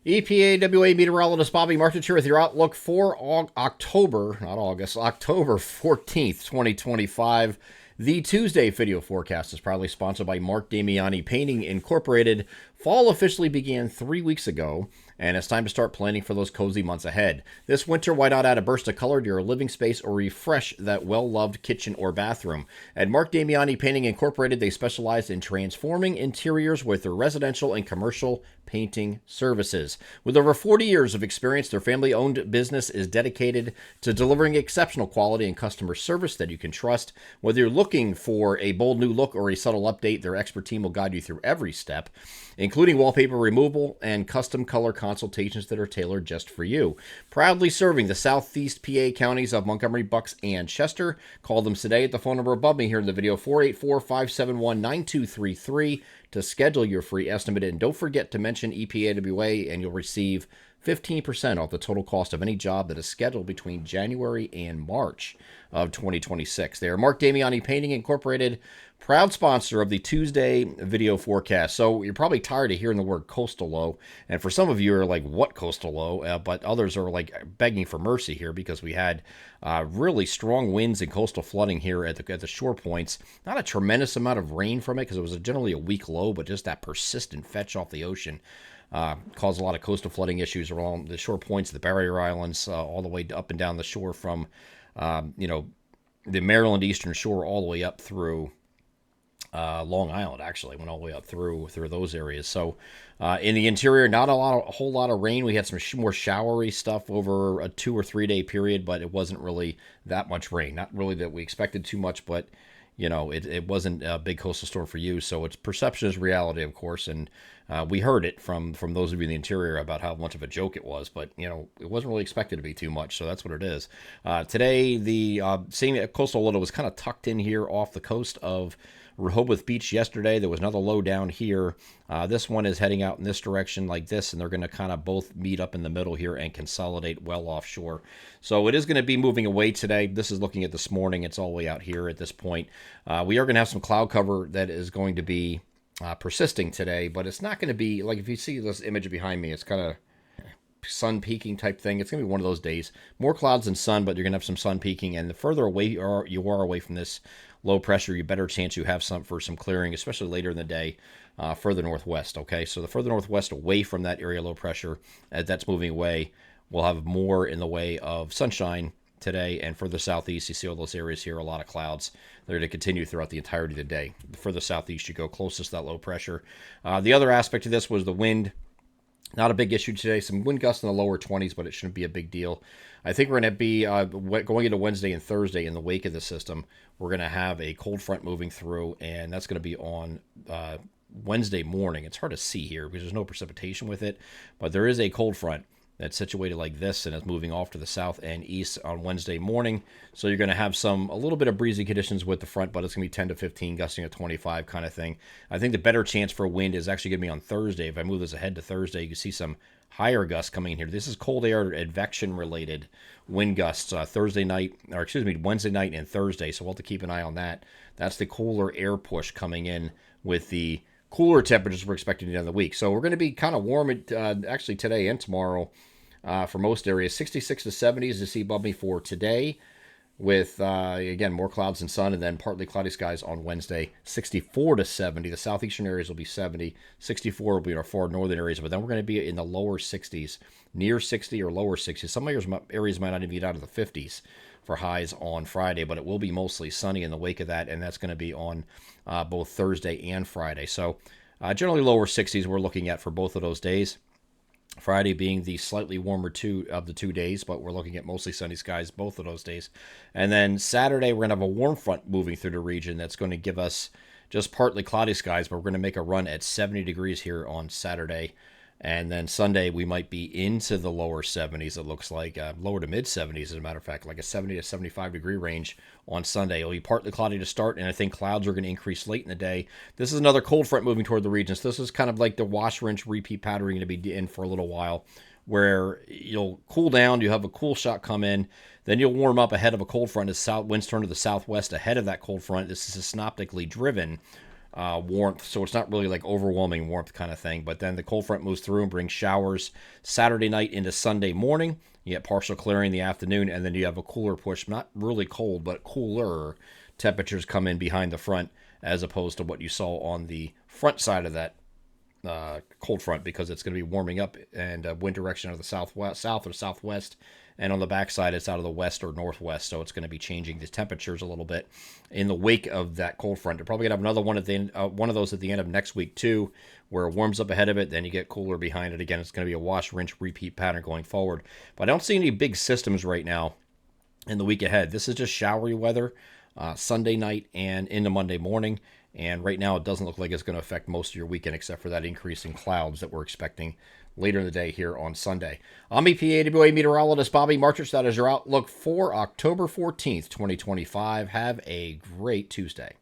EPAWA meteorologist Bobby Martich here with your outlook for October, not August, October 14th, 2025. The Tuesday video forecast is proudly sponsored by Mark Damiani Painting Incorporated. Fall officially began 3 weeks ago, and it's time to start planning for those cozy months ahead. This winter, why not add a burst of color to your living space or refresh that well-loved kitchen or bathroom? At Mark Damiani Painting Incorporated, they specialize in transforming interiors with their residential and commercial painting services. With over 40 years of experience, their family-owned business is dedicated to delivering exceptional quality and customer service that you can trust. Whether you're looking for a bold new look or a subtle update, their expert team will guide you through every step, including wallpaper removal and custom color consultations that are tailored just for you. Proudly serving the southeast PA counties of Montgomery, Bucks, and Chester. Call them today at the phone number above me here in the video, 484-571-9233, to schedule your free estimate. And don't forget to mention EPAWA, and you'll receive 15% off the total cost of any job that is scheduled between January and March of 2026. They are Mark Damiani Painting Incorporated, proud sponsor of the Tuesday video forecast. So you're probably tired of hearing the word coastal low, and for some of you are like, what coastal low? But others are like begging for mercy here because we had really strong winds and coastal flooding here at the shore points. Not a tremendous amount of rain from it because it was generally a weak low, but just that persistent fetch off the ocean caused a lot of coastal flooding issues along the shore points, the barrier islands, all the way up and down the shore from, the Maryland Eastern Shore all the way up through Long Island. Actually, went all the way up through those areas. So in the interior, not a whole lot of rain. We had some more showery stuff over a 2 or 3 day period, but it wasn't really that much rain. Not really that we expected too much, but it wasn't a big coastal storm for you. So it's perception is reality, of course, and we heard it from those of you in the interior about how much of a joke it was, but it wasn't really expected to be too much, so that's what it is. Today, the same coastal low was kind of tucked in here off the coast of Rehoboth Beach yesterday. There was another low down here. This one is heading out in this direction like this, and they're going to kind of both meet up in the middle here and consolidate well offshore. So it is going to be moving away today. This is looking at this morning. It's all the way out here at this point. We are going to have some cloud cover that is going to be persisting today, but it's not going to be, like if you see this image behind me, it's kind of sun peaking type thing. It's going to be one of those days. More clouds than sun, but you're going to have some sun peaking, and the further away you are away from this low pressure, you better chance you have some clearing, especially later in the day, further northwest. Okay, so the further northwest away from that area low pressure, as that's moving away, we'll have more in the way of sunshine today, and further southeast, you see all those areas here, a lot of clouds. They're going to continue throughout the entirety of the day. The further southeast you go, closest to that low pressure. The other aspect of this was the wind. Not a big issue today. Some wind gusts in the lower 20s, but it shouldn't be a big deal. I think we're going to be going into Wednesday and Thursday in the wake of the system. We're going to have a cold front moving through, and that's going to be on Wednesday morning. It's hard to see here because there's no precipitation with it, but there is a cold front that's situated like this, and it's moving off to the south and east on Wednesday morning. So you're going to have a little bit of breezy conditions with the front, but it's going to be 10 to 15, gusting at 25 kind of thing. I think the better chance for wind is actually going to be on Thursday. If I move this ahead to Thursday, you can see some higher gusts coming in here. This is cold air advection related wind gusts Wednesday night and Thursday. So we'll have to keep an eye on that. That's the cooler air push coming in with the cooler temperatures we're expecting at the end of the week. So we're going to be kind of warm actually today and tomorrow. For most areas, 66 to 70s to see above me for today, with, again, more clouds and sun, and then partly cloudy skies on Wednesday, 64 to 70. The southeastern areas will be 70. 64 will be in our far northern areas, but then we're going to be in the lower 60s, near 60 or lower 60s. Some areas might not even get out of the 50s for highs on Friday, but it will be mostly sunny in the wake of that, and that's going to be on both Thursday and Friday. So generally lower 60s we're looking at for both of those days. Friday being the slightly warmer of the 2 days, but we're looking at mostly sunny skies both of those days. And then Saturday, we're going to have a warm front moving through the region that's going to give us just partly cloudy skies, but we're going to make a run at 70 degrees here on Saturday. And then Sunday, we might be into the lower 70s, it looks like, lower to mid 70s, as a matter of fact, like a 70 to 75 degree range on Sunday. It'll be partly cloudy to start, and I think clouds are going to increase late in the day. This is another cold front moving toward the region, so this is kind of like the wash, rinse, repeat pattern going to be in for a little while, where you'll cool down, you have a cool shot come in, then you'll warm up ahead of a cold front as winds turn to the southwest ahead of that cold front. This is synoptically driven warmth, so it's not really like overwhelming warmth kind of thing. But then the cold front moves through and brings showers Saturday night into Sunday morning. You get partial clearing in the afternoon, and then you have a cooler push, not really cold, but cooler temperatures come in behind the front as opposed to what you saw on the front side of that cold front, because it's going to be warming up and wind direction out of the south or southwest, and on the backside it's out of the west or northwest. So it's going to be changing the temperatures a little bit in the wake of that cold front. You're probably going to have another one at the end, one of those at the end of next week too, where it warms up ahead of it, then you get cooler behind it again. It's going to be a wash, rinse, repeat pattern going forward. But I don't see any big systems right now in the week ahead. This is just showery weather Sunday night and into Monday morning. And right now, it doesn't look like it's going to affect most of your weekend, except for that increase in clouds that we're expecting later in the day here on Sunday. I'm EPAWA meteorologist Bobby Marchich. That is your outlook for October 14th, 2025. Have a great Tuesday.